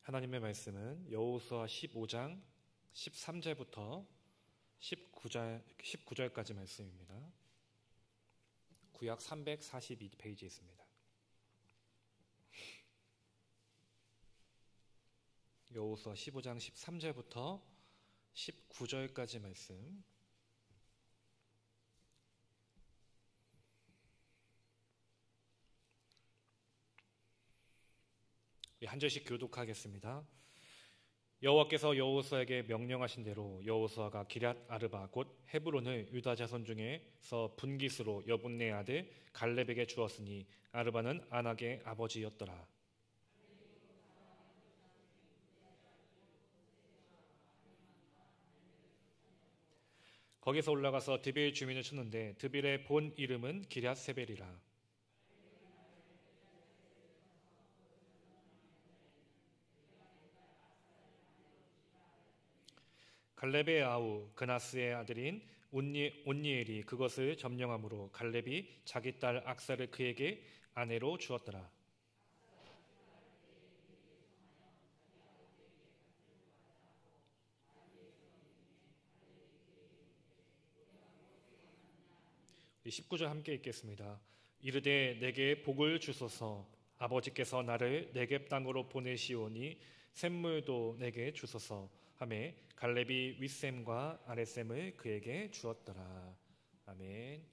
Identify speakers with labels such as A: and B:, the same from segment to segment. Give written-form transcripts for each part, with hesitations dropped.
A: 하나님의 말씀은 여호수아 15장 13절부터 19절까지 말씀입니다. 구약 342페이지에 있습니다. 여호수아 15장 13절부터 19절까지 말씀. 한 절씩 교독하겠습니다. 여호와께서 여호수아에게 명령하신 대로 여호수아가 기럇 아르바 곧 헤브론을 유다 자손 중에서 분깃으로 여분네 아들 갈렙에게 주었으니 아르바는 아낙의 아버지였더라. 거기서 올라가서 드빌 주민을 쳤는데 드빌의 본 이름은 기럇 세벨이라. 갈렙의 아우 그나스의 아들인 온니엘이 그것을 점령함으로 갈렙이 자기 딸 악사를 그에게 아내로 주었더라. 우리 19절 함께 읽겠습니다. 이르되 내게 복을 주소서. 아버지께서 나를 네겝 땅으로 보내시오니 샘물도 내게 주소서 하매 갈렙이 윗샘과 아랫샘을 그에게 주었더라. 아멘.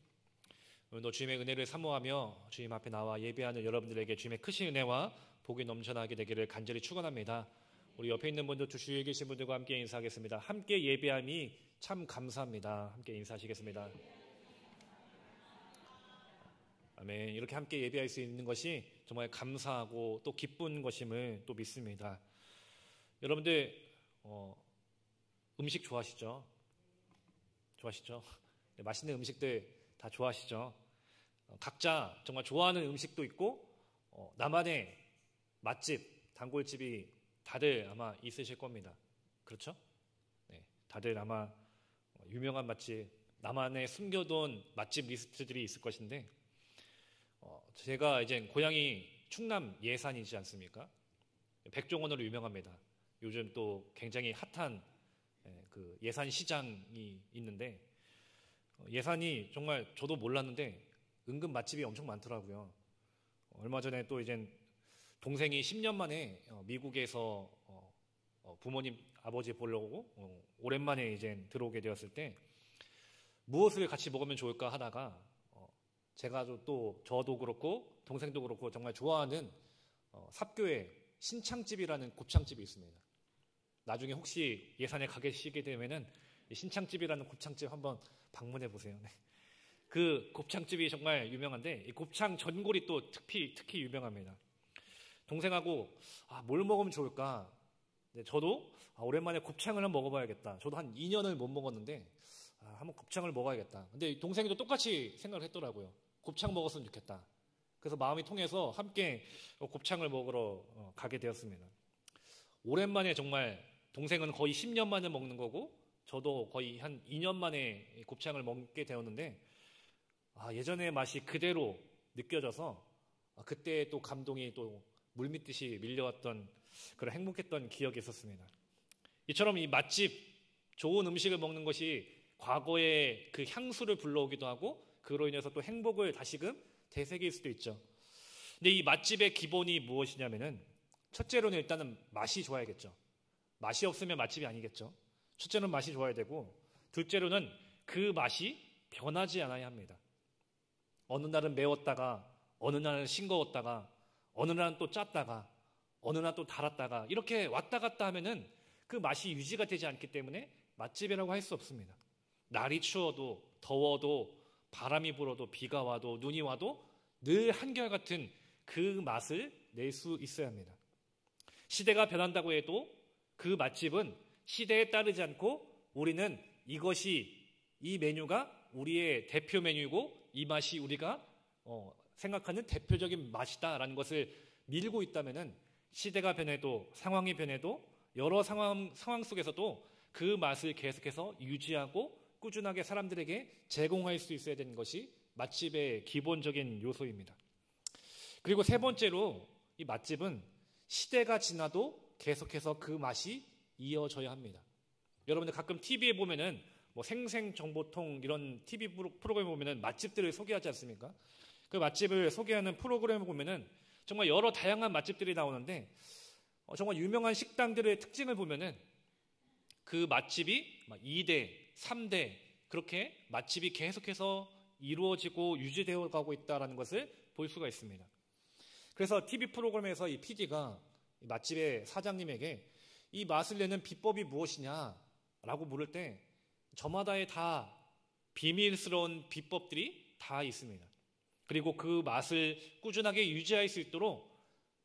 A: 오늘도 주님의 은혜를 사모하며 주님 앞에 나와 예배하는 여러분들에게 주님의 크신 은혜와 복이 넘쳐나게 되기를 간절히 축원합니다. 우리 옆에 있는 분들 주위에 계신 분들과 함께 인사하겠습니다. 함께 예배함이 참 감사합니다. 함께 인사하시겠습니다. 아멘. 이렇게 함께 예배할 수 있는 것이 정말 감사하고 또 기쁜 것임을 또 믿습니다. 여러분들 음식 좋아하시죠? 좋아하시죠? 네, 맛있는 음식들 다 좋아하시죠? 각자 정말 좋아하는 음식도 있고 나만의 맛집, 단골집이 다들 아마 있으실 겁니다. 그렇죠? 네, 다들 아마 유명한 맛집, 나만의 숨겨둔 맛집 리스트들이 있을 것인데 제가 이제 고향이 충남 예산이지 않습니까? 백종원으로 유명합니다. 요즘 또 굉장히 핫한 그 예산 시장이 있는데 예산이 정말 저도 몰랐는데 은근 맛집이 엄청 많더라고요. 얼마 전에 또 이제 동생이 10년 만에 미국에서 부모님 아버지 보려고 오랜만에 이제 들어오게 되었을 때 무엇을 같이 먹으면 좋을까 하다가 제가 또 저도 그렇고 동생도 그렇고 정말 좋아하는 삽교에 신창집이라는 곱창집이 있습니다. 나중에 혹시 예산에 가 계시게 되면은 신창집이라는 곱창집 한번 방문해 보세요. 네. 그 곱창집이 정말 유명한데 이 곱창 전골이 또 특히 유명합니다. 동생하고 뭘 먹으면 좋을까? 네, 저도 오랜만에 곱창을 한번 먹어봐야겠다. 저도 한 2년을 못 먹었는데 한번 곱창을 먹어야겠다. 근데 동생이도 똑같이 생각을 했더라고요. 곱창 먹었으면 좋겠다. 그래서 마음이 통해서 함께 곱창을 먹으러 가게 되었습니다. 오랜만에 정말 동생은 거의 10년 만에 먹는 거고 저도 거의 한 2년 만에 곱창을 먹게 되었는데 예전의 맛이 그대로 느껴져서 그때 또 감동이 또 물밀듯이 밀려왔던 그런 행복했던 기억이 있었습니다. 이처럼 이 맛집, 좋은 음식을 먹는 것이 과거의 그 향수를 불러오기도 하고 그로 인해서 또 행복을 다시금 되새길 수도 있죠. 근데 이 맛집의 기본이 무엇이냐면은 첫째로는 일단은 맛이 좋아야겠죠. 맛이 없으면 맛집이 아니겠죠. 첫째는 맛이 좋아야 되고 둘째로는 그 맛이 변하지 않아야 합니다. 어느 날은 매웠다가 어느 날은 싱거웠다가 어느 날은 또 짰다가 어느 날은 또 달았다가 이렇게 왔다 갔다 하면은 그 맛이 유지가 되지 않기 때문에 맛집이라고 할 수 없습니다. 날이 추워도 더워도 바람이 불어도 비가 와도 눈이 와도 늘 한결같은 그 맛을 낼 수 있어야 합니다. 시대가 변한다고 해도 그 맛집은 시대에 따르지 않고 우리는 이 메뉴가 우리의 대표 메뉴이고 이 맛이 우리가 생각하는 대표적인 맛이다라는 것을 밀고 있다면은 시대가 변해도 상황이 변해도 여러 상황 속에서도 그 맛을 계속해서 유지하고 꾸준하게 사람들에게 제공할 수 있어야 되는 것이 맛집의 기본적인 요소입니다. 그리고 세 번째로 이 맛집은 시대가 지나도 계속해서 그 맛이 이어져야 합니다. 여러분들 가끔 TV에 보면은 뭐 생생정보통 이런 TV 프로그램 보면은 맛집들을 소개하지 않습니까? 그 맛집을 소개하는 프로그램을 보면은 정말 여러 다양한 맛집들이 나오는데 정말 유명한 식당들의 특징을 보면은 그 맛집이 2대, 3대 그렇게 맛집이 계속해서 이루어지고 유지되어 가고 있다는 것을 볼 수가 있습니다. 그래서 TV 프로그램에서 이 PD가 맛집의 사장님에게 이 맛을 내는 비법이 무엇이냐라고 물을 때 저마다의 다 비밀스러운 비법들이 다 있습니다. 그리고 그 맛을 꾸준하게 유지할 수 있도록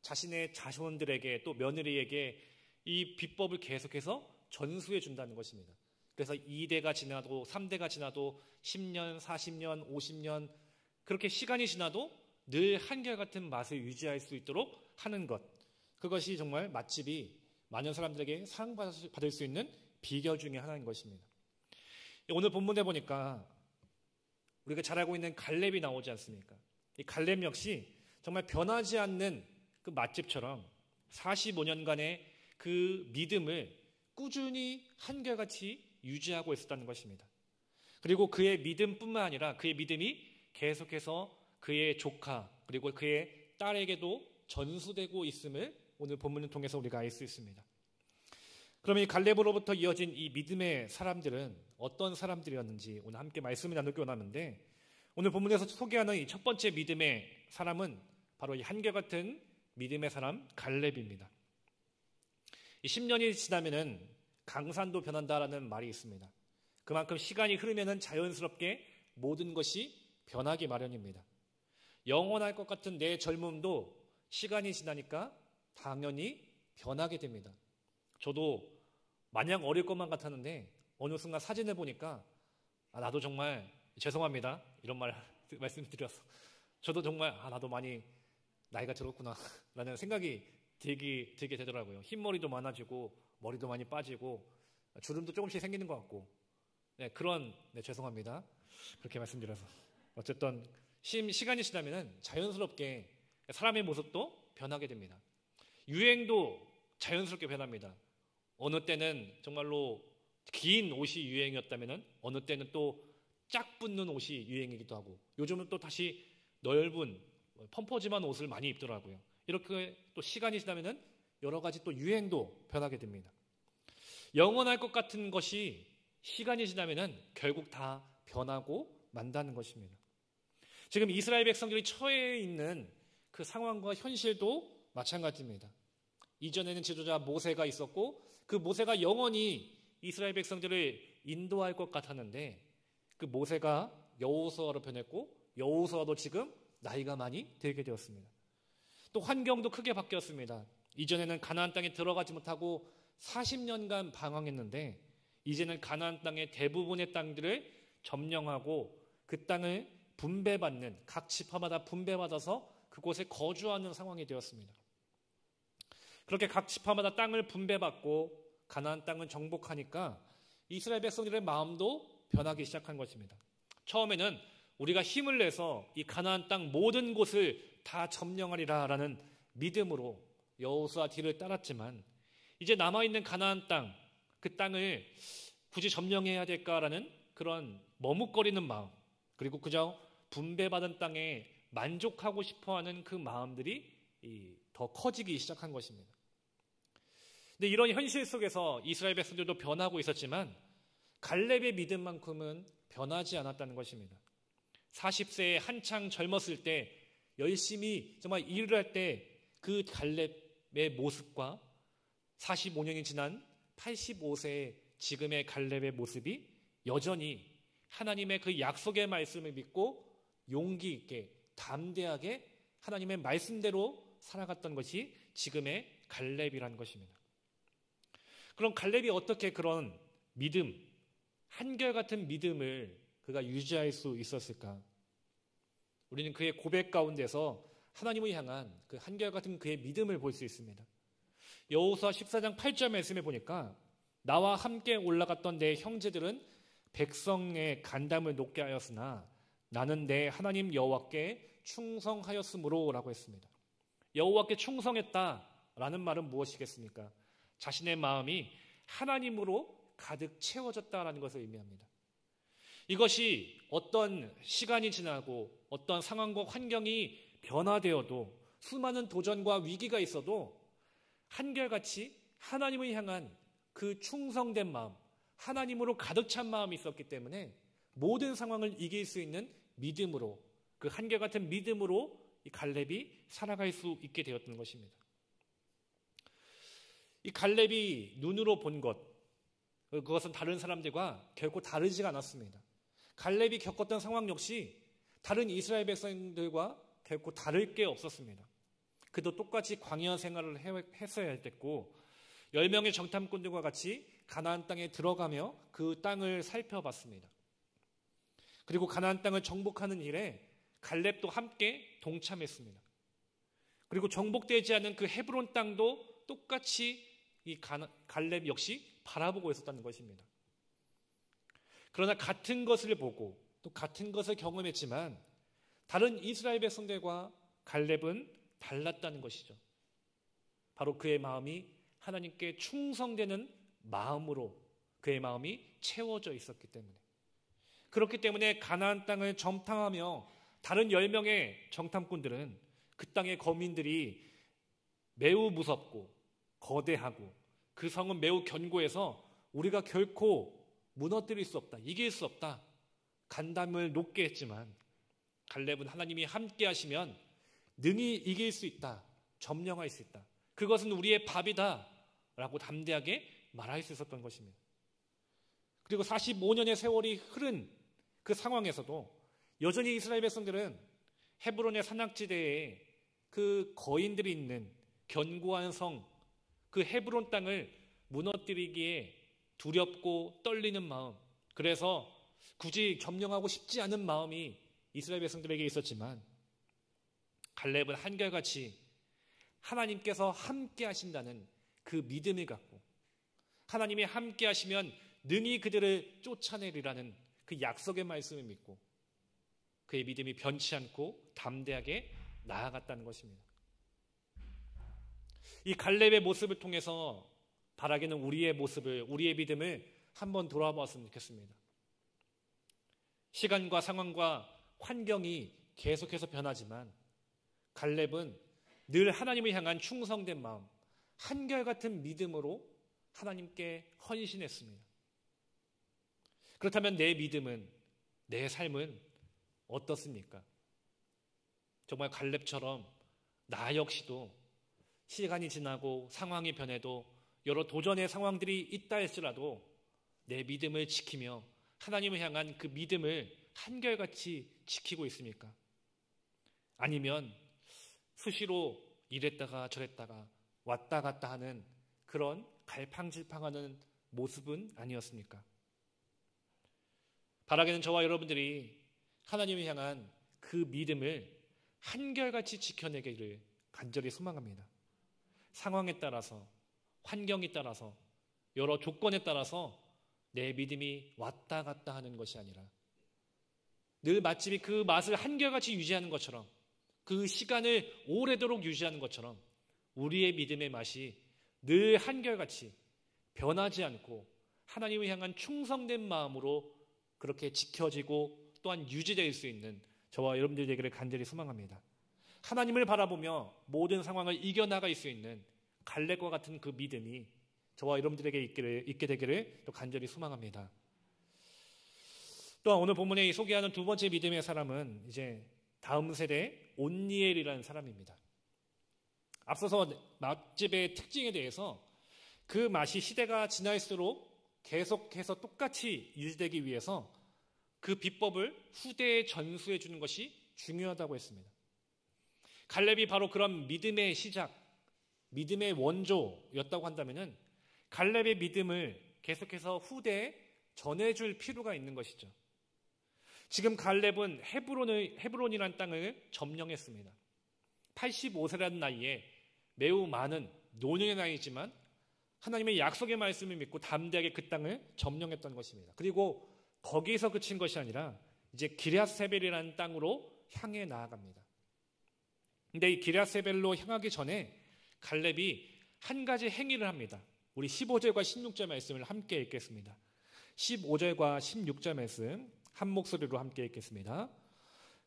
A: 자신의 자손들에게 또 며느리에게 이 비법을 계속해서 전수해 준다는 것입니다. 그래서 2대가 지나도 3대가 지나도 10년, 40년, 50년 그렇게 시간이 지나도 늘 한결같은 맛을 유지할 수 있도록 하는 것. 그것이 정말 맛집이 많은 사람들에게 사랑받을 수 있는 비결 중에 하나인 것입니다. 오늘 본문에 보니까 우리가 잘 알고 있는 갈렙이 나오지 않습니까? 이 갈렙 역시 정말 변하지 않는 그 맛집처럼 45년간의 그 믿음을 꾸준히 한결같이 유지하고 있었다는 것입니다. 그리고 그의 믿음뿐만 아니라 그의 믿음이 계속해서 그의 조카 그리고 그의 딸에게도 전수되고 있음을 오늘 본문을 통해서 우리가 알 수 있습니다. 그러면 이 갈렙으로부터 이어진 이 믿음의 사람들은 어떤 사람들이었는지 오늘 함께 말씀을 나누기 원하는데 오늘 본문에서 소개하는 이 첫 번째 믿음의 사람은 바로 이 한결같은 믿음의 사람 갈렙입니다. 이 10년이 지나면은 강산도 변한다라는 말이 있습니다. 그만큼 시간이 흐르면은 자연스럽게 모든 것이 변하기 마련입니다. 영원할 것 같은 내 젊음도 시간이 지나니까 당연히 변하게 됩니다. 저도 마냥 어릴 것만 같았는데 어느 순간 사진을 보니까 나도 정말 죄송합니다. 이런 말씀드려서 저도 정말 나도 많이 나이가 들었구나 라는 생각이 들게 되더라고요. 흰머리도 많아지고 머리도 많이 빠지고 주름도 조금씩 생기는 것 같고 죄송합니다. 그렇게 말씀드려서 어쨌든 시간이 지나면 자연스럽게 사람의 모습도 변하게 됩니다. 유행도 자연스럽게 변합니다. 어느 때는 정말로 긴 옷이 유행이었다면 어느 때는 또 짝 붙는 옷이 유행이기도 하고 요즘은 또 다시 넓은 펌퍼짐한 옷을 많이 입더라고요. 이렇게 또 시간이 지나면 여러 가지 또 유행도 변하게 됩니다. 영원할 것 같은 것이 시간이 지나면 결국 다 변하고 만다는 것입니다. 지금 이스라엘 백성들이 처해 있는 그 상황과 현실도 마찬가지입니다. 이전에는 지도자 모세가 있었고 그 모세가 영원히 이스라엘 백성들을 인도할 것 같았는데 그 모세가 여호수아로 변했고 여호수아도 지금 나이가 많이 들게 되었습니다. 또 환경도 크게 바뀌었습니다. 이전에는 가나안 땅에 들어가지 못하고 40년간 방황했는데 이제는 가나안 땅의 대부분의 땅들을 점령하고 그 땅을 분배받는 각 지파마다 분배받아서 그곳에 거주하는 상황이 되었습니다. 그렇게 각 지파마다 땅을 분배받고 가나안 땅을 정복하니까 이스라엘 백성들의 마음도 변하기 시작한 것입니다. 처음에는 우리가 힘을 내서 이 가나안 땅 모든 곳을 다 점령하리라라는 믿음으로 여호수아 뒤를 따랐지만 이제 남아있는 가나안 땅, 그 땅을 굳이 점령해야 될까라는 그런 머뭇거리는 마음 그리고 그저 분배받은 땅에 만족하고 싶어하는 그 마음들이 더 커지기 시작한 것입니다. 근데 이런 현실 속에서 이스라엘 백성들도 변하고 있었지만 갈렙의 믿음만큼은 변하지 않았다는 것입니다. 40세에 한창 젊었을 때 열심히 정말 일을 할 때 그 갈렙의 모습과 45년이 지난 85세의 지금의 갈렙의 모습이 여전히 하나님의 그 약속의 말씀을 믿고 용기 있게 담대하게 하나님의 말씀대로 살아갔던 것이 지금의 갈렙이라는 것입니다. 그럼 갈렙이 어떻게 그런 믿음, 한결같은 믿음을 그가 유지할 수 있었을까? 우리는 그의 고백 가운데서 하나님을 향한 그 한결같은 그의 믿음을 볼 수 있습니다. 여호수아 14장 8절 말씀에 보니까 나와 함께 올라갔던 내 형제들은 백성의 간담을 높게 하였으나 나는 내 하나님 여호와께 충성하였으므로 라고 했습니다. 여호와께 충성했다라는 말은 무엇이겠습니까? 자신의 마음이 하나님으로 가득 채워졌다라는 것을 의미합니다. 이것이 어떤 시간이 지나고 어떤 상황과 환경이 변화되어도 수많은 도전과 위기가 있어도 한결같이 하나님을 향한 그 충성된 마음, 하나님으로 가득 찬 마음이 있었기 때문에 모든 상황을 이길 수 있는 믿음으로, 그 한결같은 믿음으로 이 갈렙이 살아갈 수 있게 되었던 것입니다. 이 갈렙이 눈으로 본 것, 그것은 다른 사람들과 결코 다르지가 않았습니다. 갈렙이 겪었던 상황 역시 다른 이스라엘 백성들과 결코 다를 게 없었습니다. 그도 똑같이 광야 생활을 했어야 했고 10명의 정탐꾼들과 같이 가나안 땅에 들어가며 그 땅을 살펴봤습니다. 그리고 가나안 땅을 정복하는 일에 갈렙도 함께 동참했습니다. 그리고 정복되지 않은 그 헤브론 땅도 똑같이 이 갈렙 역시 바라보고 있었다는 것입니다. 그러나 같은 것을 보고 또 같은 것을 경험했지만 다른 이스라엘 백성들과 갈렙은 달랐다는 것이죠. 바로 그의 마음이 하나님께 충성되는 마음으로 그의 마음이 채워져 있었기 때문에, 그렇기 때문에 가나안 땅을 정탐하며 다른 10명의 정탐꾼들은 그 땅의 거민들이 매우 무섭고 거대하고 그 성은 매우 견고해서 우리가 결코 무너뜨릴 수 없다, 이길 수 없다, 간담을 높게 했지만 갈렙은 하나님이 함께 하시면 능히 이길 수 있다, 점령할 수 있다, 그것은 우리의 밥이다 라고 담대하게 말할 수 있었던 것입니다. 그리고 45년의 세월이 흐른 그 상황에서도 여전히 이스라엘 백성들은 헤브론의 산악지대에 그 거인들이 있는 견고한 성, 그 헤브론 땅을 무너뜨리기에 두렵고 떨리는 마음, 그래서 굳이 점령하고 싶지 않은 마음이 이스라엘 백성들에게 있었지만 갈렙은 한결같이 하나님께서 함께 하신다는 그 믿음을 갖고 하나님이 함께 하시면 능히 그들을 쫓아내리라는 그 약속의 말씀을 믿고 그의 믿음이 변치 않고 담대하게 나아갔다는 것입니다. 이 갈렙의 모습을 통해서 바라기는 우리의 모습을, 우리의 믿음을 한번 돌아보았으면 좋겠습니다. 시간과 상황과 환경이 계속해서 변하지만 갈렙은 늘 하나님을 향한 충성된 마음, 한결같은 믿음으로 하나님께 헌신했습니다. 그렇다면 내 믿음은, 내 삶은 어떻습니까? 정말 갈렙처럼 나 역시도 시간이 지나고 상황이 변해도 여러 도전의 상황들이 있다 할지라도 내 믿음을 지키며 하나님을 향한 그 믿음을 한결같이 지키고 있습니까? 아니면 수시로 이랬다가 저랬다가 왔다 갔다 하는 그런 갈팡질팡하는 모습은 아니었습니까? 바라기는 저와 여러분들이 하나님을 향한 그 믿음을 한결같이 지켜내기를 간절히 소망합니다. 상황에 따라서, 환경에 따라서, 여러 조건에 따라서 내 믿음이 왔다 갔다 하는 것이 아니라 늘 마치 그 맛을 한결같이 유지하는 것처럼, 그 시간을 오래도록 유지하는 것처럼 우리의 믿음의 맛이 늘 한결같이 변하지 않고 하나님을 향한 충성된 마음으로 그렇게 지켜지고 또한 유지될 수 있는 저와 여러분들 되기를 간절히 소망합니다. 하나님을 바라보며 모든 상황을 이겨나갈 수 있는 갈렙과 같은 그 믿음이 저와 여러분들에게 있게 되기를 또 간절히 소망합니다. 또한 오늘 본문에 소개하는 두 번째 믿음의 사람은 이제 다음 세대 온니엘이라는 사람입니다. 앞서서 맛집의 특징에 대해서 그 맛이 시대가 지날수록 계속해서 똑같이 유지되기 위해서 그 비법을 후대에 전수해 주는 것이 중요하다고 했습니다. 갈렙이 바로 그런 믿음의 시작, 믿음의 원조였다고 한다면 갈렙의 믿음을 계속해서 후대에 전해줄 필요가 있는 것이죠. 지금 갈렙은 헤브론이라는 땅을 점령했습니다. 85세라는 나이에 매우 많은 노년의 나이지만 하나님의 약속의 말씀을 믿고 담대하게 그 땅을 점령했던 것입니다. 그리고 거기에서 그친 것이 아니라 이제 기럇세벨이라는 땅으로 향해 나아갑니다. 근데 이 기럇세벨로 향하기 전에 갈렙이 한 가지 행위를 합니다. 우리 15절과 16절 말씀을 함께 읽겠습니다. 15절과 16절 말씀 한 목소리로 함께 읽겠습니다.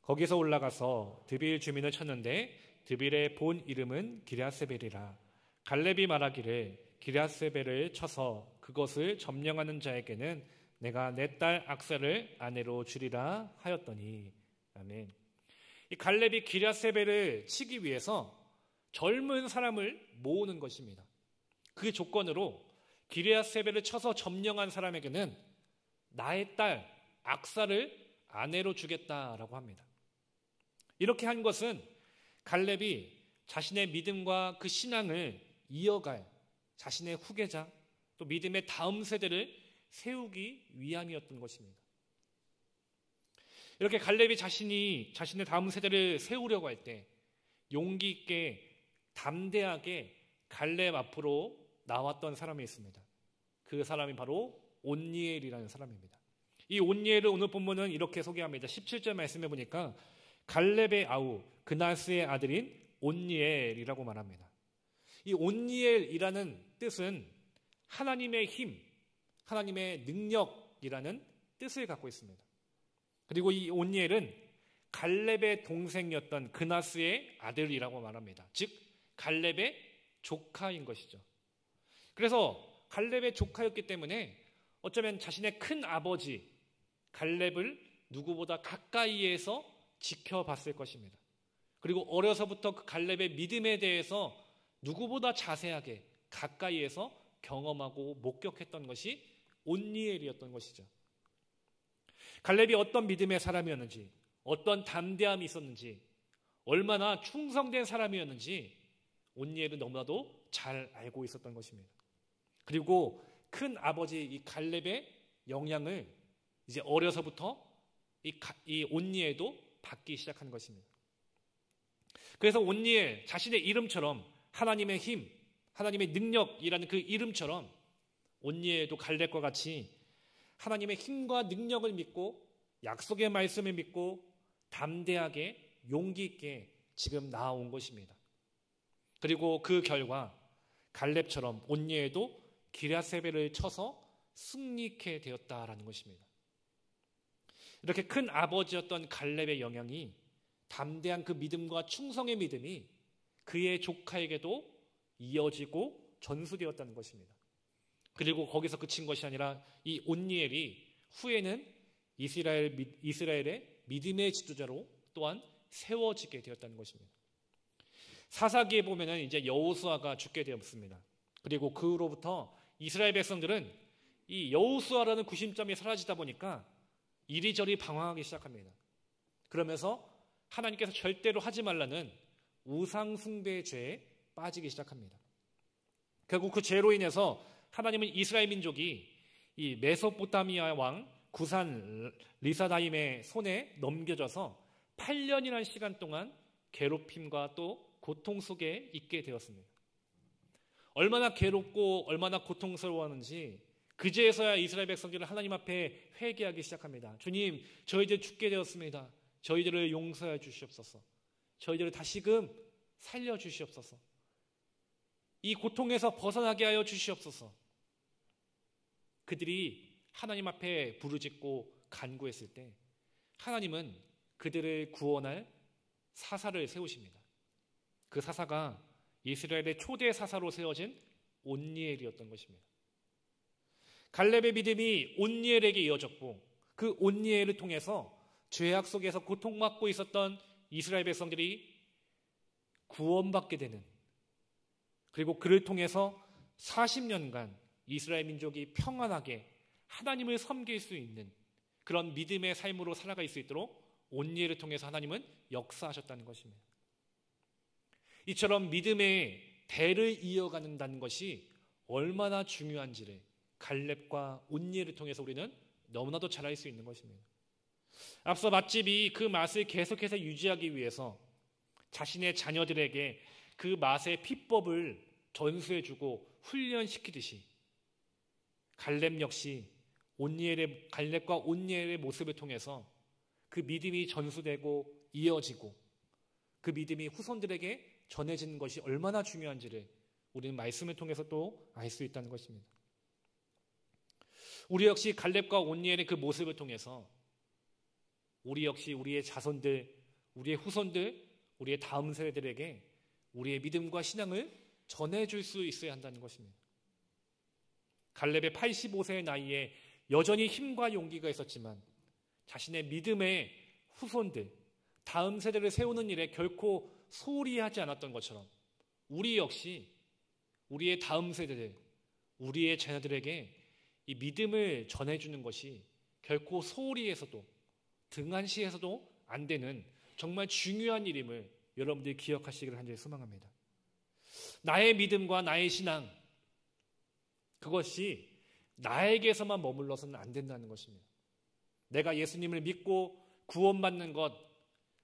A: 거기서 올라가서 드빌 주민을 쳤는데 드빌의 본 이름은 기럇세벨이라. 갈렙이 말하기를 기럇세벨을 쳐서 그것을 점령하는 자에게는 내가 내 딸 악사를 아내로 주리라 하였더니. 아멘. 이 갈렙이 기럇세벨을 치기 위해서 젊은 사람을 모으는 것입니다. 그 조건으로 기럇세벨을 쳐서 점령한 사람에게는 나의 딸 악사를 아내로 주겠다라고 합니다. 이렇게 한 것은 갈렙이 자신의 믿음과 그 신앙을 이어갈 자신의 후계자, 또 믿음의 다음 세대를 세우기 위함이었던 것입니다. 이렇게 갈렙이 자신의 다음 세대를 세우려고 할 때 용기 있게 담대하게 갈렙 앞으로 나왔던 사람이 있습니다. 그 사람이 바로 온니엘이라는 사람입니다. 이 온니엘을 오늘 본문은 이렇게 소개합니다. 17절 말씀해 보니까 갈렙의 아우 그나스의 아들인 온니엘이라고 말합니다. 이 온니엘이라는 뜻은 하나님의 힘, 하나님의 능력이라는 뜻을 갖고 있습니다. 그리고 이 온니엘은 갈렙의 동생이었던 그나스의 아들이라고 말합니다. 즉 갈렙의 조카인 것이죠. 그래서 갈렙의 조카였기 때문에 어쩌면 자신의 큰 아버지 갈렙을 누구보다 가까이에서 지켜봤을 것입니다. 그리고 어려서부터 그 갈렙의 믿음에 대해서 누구보다 자세하게 가까이에서 경험하고 목격했던 것이 온니엘이었던 것이죠. 갈렙이 어떤 믿음의 사람이었는지, 어떤 담대함이 있었는지, 얼마나 충성된 사람이었는지 온니엘은 너무나도 잘 알고 있었던 것입니다. 그리고 큰 아버지 이 갈렙의 영향을 이제 어려서부터 이 온니엘도 받기 시작한 것입니다. 그래서 온니엘 자신의 이름처럼 하나님의 힘, 하나님의 능력이라는 그 이름처럼 온니엘도 갈렙과 같이 하나님의 힘과 능력을 믿고 약속의 말씀을 믿고 담대하게 용기 있게 지금 나아온 것입니다. 그리고 그 결과 갈렙처럼 온니엘도 기럇세벨을 쳐서 승리케 되었다라는 것입니다. 이렇게 큰 아버지였던 갈렙의 영향이 담대한 그 믿음과 충성의 믿음이 그의 조카에게도 이어지고 전수되었다는 것입니다. 그리고 거기서 그친 것이 아니라 이 온니엘이 후에는 이스라엘의 믿음의 지도자로 또한 세워지게 되었다는 것입니다. 사사기에 보면은 이제 여호수아가 죽게 되었습니다. 그리고 그 후로부터 이스라엘 백성들은 이 여호수아라는 구심점이 사라지다 보니까 이리저리 방황하기 시작합니다. 그러면서 하나님께서 절대로 하지 말라는 우상 숭배의 죄에 빠지기 시작합니다. 결국 그 죄로 인해서 하나님은 이스라엘 민족이 이 메소포타미아 왕 구산 리사다임의 손에 넘겨져서 8년이라는 시간 동안 괴롭힘과 또 고통 속에 있게 되었습니다. 얼마나 괴롭고 얼마나 고통스러웠는지 그제서야 이스라엘 백성들은 하나님 앞에 회개하기 시작합니다. 주님, 저희들 죽게 되었습니다. 저희들을 용서해 주시옵소서. 저희들을 다시금 살려 주시옵소서. 이 고통에서 벗어나게 하여 주시옵소서. 그들이 하나님 앞에 부르짖고 간구했을 때 하나님은 그들을 구원할 사사를 세우십니다. 그 사사가 이스라엘의 초대 사사로 세워진 온니엘이었던 것입니다. 갈렙의 믿음이 온니엘에게 이어졌고 그 온니엘을 통해서 죄악 속에서 고통받고 있었던 이스라엘 백성들이 구원받게 되는, 그리고 그를 통해서 40년간 이스라엘 민족이 평안하게 하나님을 섬길 수 있는 그런 믿음의 삶으로 살아갈 수 있도록 온니엘을 통해서 하나님은 역사하셨다는 것입니다. 이처럼 믿음의 대를 이어가는다는 것이 얼마나 중요한지를 갈렙과 온니엘을 통해서 우리는 너무나도 잘 알 수 있는 것입니다. 앞서 맛집이 그 맛을 계속해서 유지하기 위해서 자신의 자녀들에게 그 맛의 비법을 전수해주고 훈련시키듯이 갈렙 역시 갈렙과 온니엘의 모습을 통해서 그 믿음이 전수되고 이어지고 그 믿음이 후손들에게 전해지는 것이 얼마나 중요한지를 우리는 말씀을 통해서 또 알 수 있다는 것입니다. 우리 역시 갈렙과 온니엘의 그 모습을 통해서 우리 역시 우리의 자손들, 우리의 후손들, 우리의 다음 세대들에게 우리의 믿음과 신앙을 전해줄 수 있어야 한다는 것입니다. 갈렙의 85세의 나이에 여전히 힘과 용기가 있었지만 자신의 믿음의 후손들, 다음 세대를 세우는 일에 결코 소홀히 하지 않았던 것처럼 우리 역시 우리의 다음 세대들, 우리의 자녀들에게 이 믿음을 전해주는 것이 결코 소홀히 해서도 등한시해서도 안 되는 정말 중요한 일임을 여러분들이 기억하시기를 간절히 소망합니다. 나의 믿음과 나의 신앙, 그것이 나에게서만 머물러서는 안 된다는 것입니다. 내가 예수님을 믿고 구원받는 것,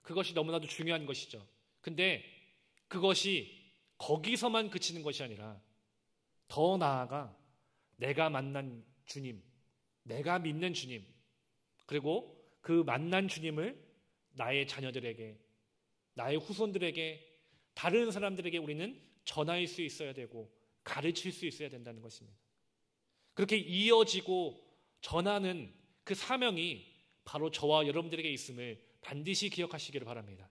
A: 그것이 너무나도 중요한 것이죠. 근데 그것이 거기서만 그치는 것이 아니라 더 나아가 내가 만난 주님, 내가 믿는 주님, 그리고 그 만난 주님을 나의 자녀들에게, 나의 후손들에게, 다른 사람들에게 우리는 전할 수 있어야 되고 가르칠 수 있어야 된다는 것입니다. 그렇게 이어지고 전하는 그 사명이 바로 저와 여러분들에게 있음을 반드시 기억하시기를 바랍니다.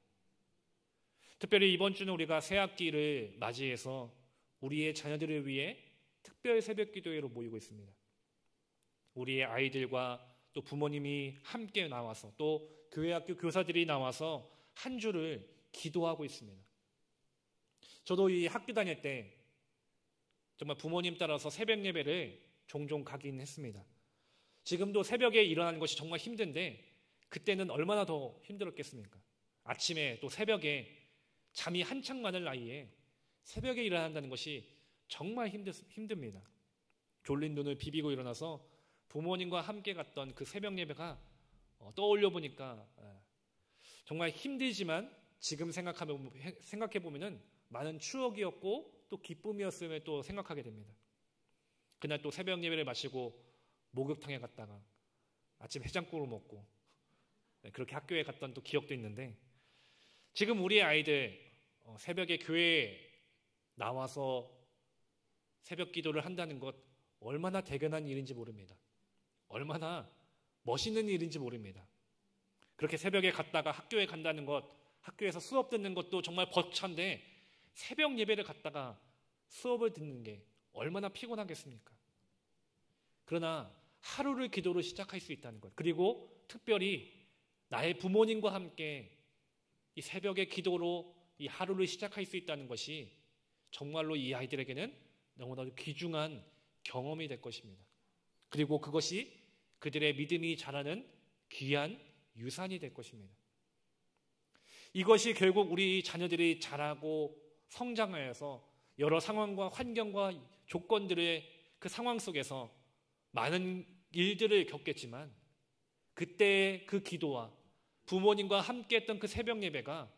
A: 특별히 이번 주는 우리가 새학기를 맞이해서 우리의 자녀들을 위해 특별 새벽 기도회로 모이고 있습니다. 우리의 아이들과 또 부모님이 함께 나와서 또 교회 학교 교사들이 나와서 한 주를 기도하고 있습니다. 저도 이 학교 다닐 때 정말 부모님 따라서 새벽 예배를 종종 가긴 했습니다. 지금도 새벽에 일어나는 것이 정말 힘든데 그때는 얼마나 더 힘들었겠습니까? 아침에 또 새벽에 잠이 한창 많을 나이에 새벽에 일어난다는 것이 정말 힘듭니다. 졸린 눈을 비비고 일어나서 부모님과 함께 갔던 그 새벽 예배가 떠올려 보니까 정말 힘들지만 지금 생각해 보면은 많은 추억이었고 또 기쁨이었음을 또 생각하게 됩니다. 그날 또 새벽 예배를 마치고 목욕탕에 갔다가 아침 해장국을 먹고 그렇게 학교에 갔던 또 기억도 있는데 지금 우리의 아이들 새벽에 교회에 나와서 새벽 기도를 한다는 것 얼마나 대견한 일인지 모릅니다. 얼마나 멋있는 일인지 모릅니다. 그렇게 새벽에 갔다가 학교에 간다는 것, 학교에서 수업 듣는 것도 정말 벅찬데 새벽 예배를 갔다가 수업을 듣는 게 얼마나 피곤하겠습니까? 그러나 하루를 기도로 시작할 수 있다는 것, 그리고 특별히 나의 부모님과 함께 이 새벽의 기도로 이 하루를 시작할 수 있다는 것이 정말로 이 아이들에게는 너무나도 귀중한 경험이 될 것입니다. 그리고 그것이 그들의 믿음이 자라는 귀한 유산이 될 것입니다. 이것이 결국 우리 자녀들이 자라고 성장하여서 여러 상황과 환경과 조건들의 그 상황 속에서 많은 일들을 겪겠지만 그때의 그 기도와 부모님과 함께 했던 그 새벽 예배가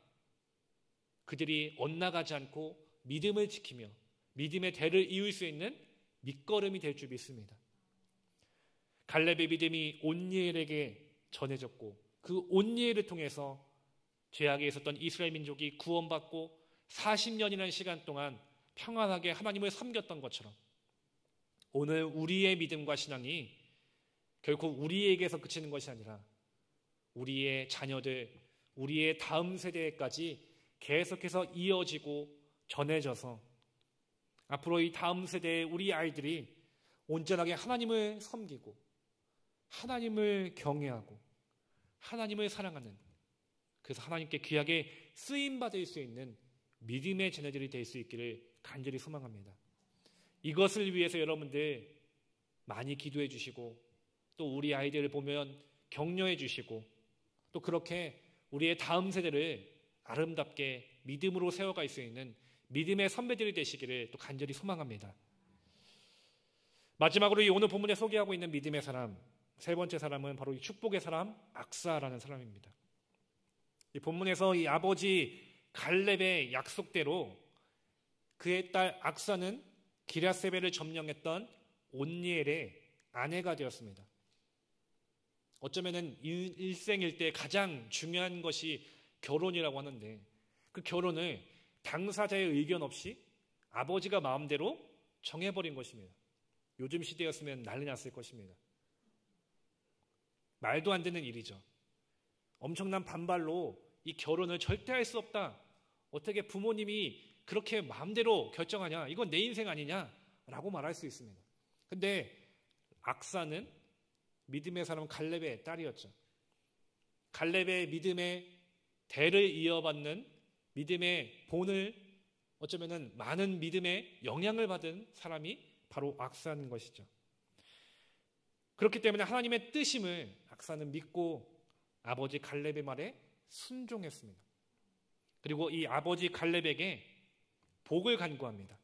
A: 그들이 엇나가지 않고 믿음을 지키며 믿음의 대를 이을 수 있는 밑거름이 될 줄 믿습니다. 갈렙의 믿음이 온니엘에게 전해졌고 그 온니엘을 통해서 죄악에 있었던 이스라엘 민족이 구원받고 40년이라는 시간 동안 평안하게 하나님을 섬겼던 것처럼 오늘 우리의 믿음과 신앙이 결코 우리에게서 그치는 것이 아니라 우리의 자녀들, 우리의 다음 세대까지 계속해서 이어지고 전해져서 앞으로 이 다음 세대의 우리 아이들이 온전하게 하나님을 섬기고 하나님을 경외하고 하나님을 사랑하는, 그래서 하나님께 귀하게 쓰임받을 수 있는 믿음의 자녀들이 될 수 있기를 간절히 소망합니다. 이것을 위해서 여러분들 많이 기도해 주시고 또 우리 아이들을 보면 격려해 주시고 또 그렇게 우리의 다음 세대를 아름답게 믿음으로 세워갈 수 있는 믿음의 선배들이 되시기를 또 간절히 소망합니다. 마지막으로 이 오늘 본문에 소개하고 있는 믿음의 사람, 세 번째 사람은 바로 이 축복의 사람 악사라는 사람입니다. 이 본문에서 이 아버지 갈렙의 약속대로 그의 딸 악사는 기럇세벨을 점령했던 온니엘의 아내가 되었습니다. 어쩌면은 일생일대 가장 중요한 것이 결혼이라고 하는데 그 결혼을 당사자의 의견 없이 아버지가 마음대로 정해버린 것입니다. 요즘 시대였으면 난리 났을 것입니다. 말도 안 되는 일이죠. 엄청난 반발로 이 결혼을 절대 할 수 없다. 어떻게 부모님이 그렇게 마음대로 결정하냐? 이건 내 인생 아니냐? 라고 말할 수 있습니다. 근데 악사는 믿음의 사람 갈렙의 딸이었죠. 갈렙의 믿음의 대를 이어받는 믿음의 본을 어쩌면은 많은 믿음의 영향을 받은 사람이 바로 악사인 것이죠. 그렇기 때문에 하나님의 뜻임을 악사는 믿고 아버지 갈렙의 말에 순종했습니다. 그리고 이 아버지 갈렙에게 복을 간구합니다.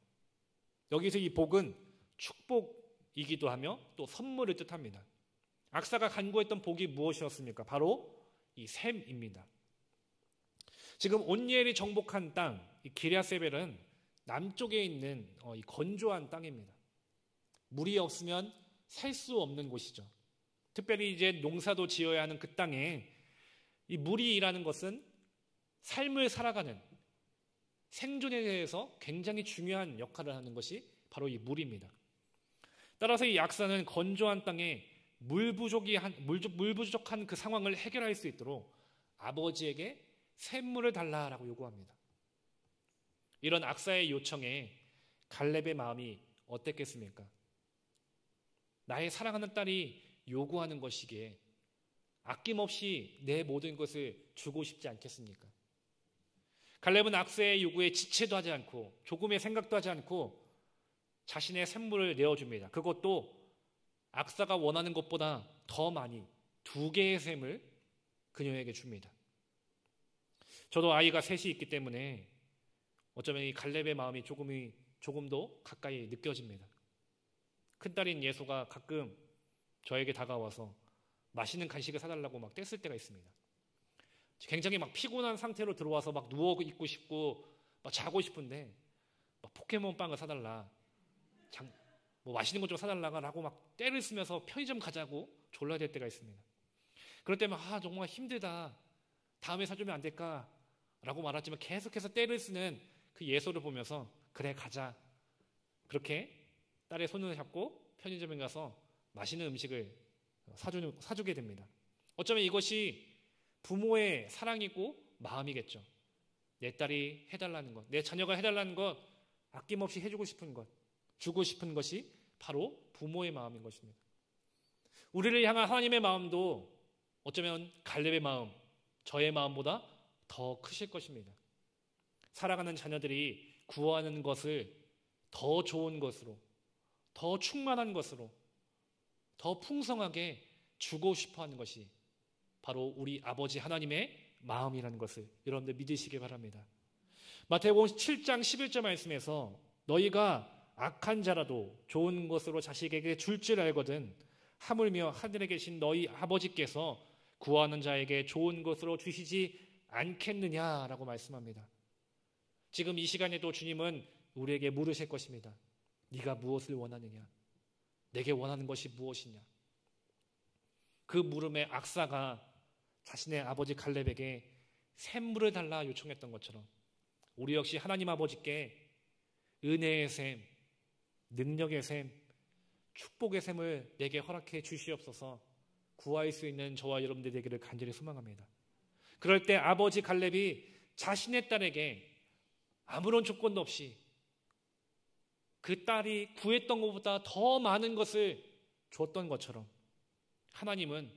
A: 여기서 이 복은 축복이기도 하며 또 선물을 뜻합니다. 악사가 간구했던 복이 무엇이었습니까? 바로 이 샘입니다. 지금 온니엘이 정복한 땅, 이 기럇세벨은 남쪽에 있는 이 건조한 땅입니다. 물이 없으면 살 수 없는 곳이죠. 특별히 이제 농사도 지어야 하는 그 땅에 이 물이라는 것은 삶을 살아가는 생존에 대해서 굉장히 중요한 역할을 하는 것이 바로 이 물입니다. 따라서 이 악사는 건조한 땅에 물 부족한 그 상황을 해결할 수 있도록 아버지에게 샘물을 달라라고 요구합니다. 이런 악사의 요청에 갈렙의 마음이 어땠겠습니까? 나의 사랑하는 딸이 요구하는 것이기에 아낌없이 내 모든 것을 주고 싶지 않겠습니까? 갈렙은 악사의 요구에 지체도 하지 않고 조금의 생각도 하지 않고 자신의 샘물을 내어줍니다. 그것도 악사가 원하는 것보다 더 많이 2개의 샘을 그녀에게 줍니다. 저도 아이가 셋이 있기 때문에 어쩌면 이 갈렙의 마음이 조금 더 가까이 느껴집니다. 큰딸인 예소가 가끔 저에게 다가와서 맛있는 간식을 사달라고 막 떼쓸 때가 있습니다. 굉장히 막 피곤한 상태로 들어와서 막 누워 있고 싶고 막 자고 싶은데 막 포켓몬 빵을 사달라, 뭐 맛있는 것 좀 사달라고 막 떼를 쓰면서 편의점 가자고 졸라야 될 때가 있습니다. 그럴 때면 정말 힘들다, 다음에 사주면 안 될까? 라고 말하지만 계속해서 떼를 쓰는 그 예소를 보면서 그래 가자, 그렇게 딸의 손을 잡고 편의점에 가서 맛있는 음식을 사주게 됩니다. 어쩌면 이것이 부모의 사랑이고 마음이겠죠. 내 딸이 해달라는 것, 내 자녀가 해달라는 것, 아낌없이 해주고 싶은 것, 주고 싶은 것이 바로 부모의 마음인 것입니다. 우리를 향한 하나님의 마음도 어쩌면 갈렙의 마음, 저의 마음보다 더 크실 것입니다. 살아가는 자녀들이 구하는 것을 더 좋은 것으로, 더 충만한 것으로, 더 풍성하게 주고 싶어하는 것이 바로 우리 아버지 하나님의 마음이라는 것을 여러분들 믿으시기 바랍니다. 마태복음 7장 11절 말씀에서 너희가 악한 자라도 좋은 것으로 자식에게 줄 줄 알거든 하물며 하늘에 계신 너희 아버지께서 구하는 자에게 좋은 것으로 주시지 않겠느냐라고 말씀합니다. 지금 이 시간에도 주님은 우리에게 물으실 것입니다. 네가 무엇을 원하느냐? 내게 원하는 것이 무엇이냐? 그 물음에 악사가 자신의 아버지 갈렙에게 샘물을 달라 요청했던 것처럼 우리 역시 하나님 아버지께 은혜의 샘, 능력의 샘, 축복의 샘을 내게 허락해 주시옵소서. 구할 수 있는 저와 여러분들 되기를 간절히 소망합니다. 그럴 때 아버지 갈렙이 자신의 딸에게 아무런 조건도 없이 그 딸이 구했던 것보다 더 많은 것을 줬던 것처럼 하나님은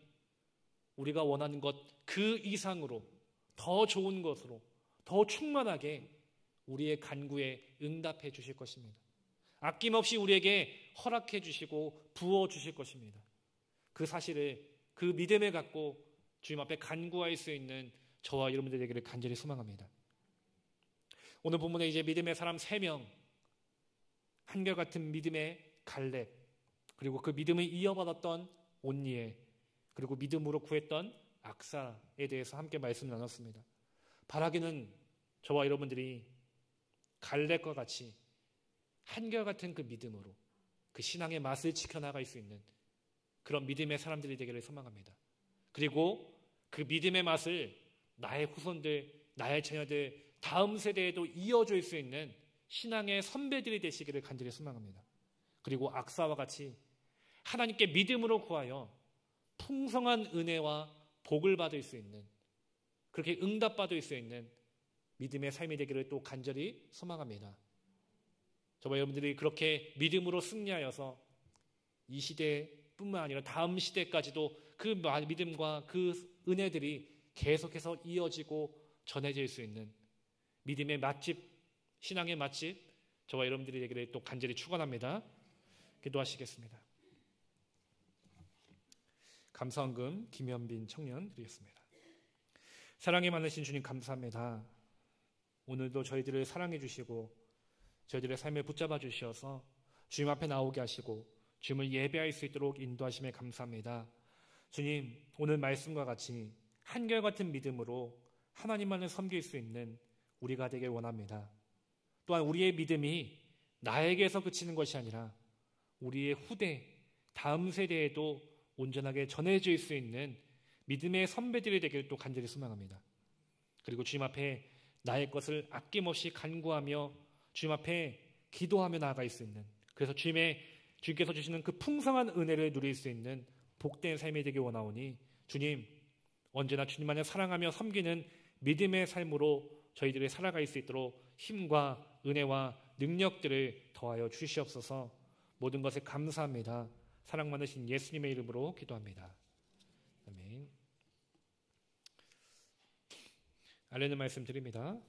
A: 우리가 원하는 것 그 이상으로 더 좋은 것으로 더 충만하게 우리의 간구에 응답해 주실 것입니다. 아낌없이 우리에게 허락해 주시고 부어 주실 것입니다. 그 사실을, 그 믿음을 갖고 주님 앞에 간구할 수 있는 저와 여러분들 되기를 간절히 소망합니다. 오늘 본문에 이제 믿음의 사람 3명, 한결같은 믿음의 갈렙, 그리고 그 믿음을 이어받았던 온니엘, 그리고 믿음으로 구했던 악사에 대해서 함께 말씀 나눴습니다. 바라기는 저와 여러분들이 갈렙과 같이 한결같은 그 믿음으로 그 신앙의 맛을 지켜나갈 수 있는 그런 믿음의 사람들이 되기를 소망합니다. 그리고 그 믿음의 맛을 나의 후손들, 나의 자녀들, 다음 세대에도 이어줄 수 있는 신앙의 선배들이 되시기를 간절히 소망합니다. 그리고 악사와 같이 하나님께 믿음으로 구하여 풍성한 은혜와 복을 받을 수 있는, 그렇게 응답받을 수 있는 믿음의 삶이 되기를 또 간절히 소망합니다. 저와 여러분들이 그렇게 믿음으로 승리하여서 이 시대뿐만 아니라 다음 시대까지도 그 믿음과 그 은혜들이 계속해서 이어지고 전해질 수 있는 믿음의 맛집, 신앙의 맛집, 저와 여러분들이 되기를 또 간절히 축원합니다. 기도하시겠습니다. 감사헌금 김현빈 청년 드리겠습니다. 사랑이 많으신 주님 감사합니다. 오늘도 저희들을 사랑해 주시고 저희들의 삶을 붙잡아 주셔서 주님 앞에 나오게 하시고 주님을 예배할 수 있도록 인도하심에 감사합니다. 주님, 오늘 말씀과 같이 한결같은 믿음으로 하나님만을 섬길 수 있는 우리가 되길 원합니다. 또한 우리의 믿음이 나에게서 그치는 것이 아니라 우리의 후대, 다음 세대에도 온전하게 전해질 수 있는 믿음의 선배들이 되기를 또 간절히 소망합니다. 그리고 주님 앞에 나의 것을 아낌없이 간구하며 주님 앞에 기도하며 나아갈 수 있는, 그래서 주님께서 주시는 그 풍성한 은혜를 누릴 수 있는 복된 삶이 되길 원하오니 주님, 언제나 주님만을 사랑하며 섬기는 믿음의 삶으로 저희들이 살아갈 수 있도록 힘과 은혜와 능력들을 더하여 주시옵소서. 모든 것에 감사합니다. 사랑 많으신 예수님의 이름으로 기도합니다. 아멘. 알려는 말씀 드립니다.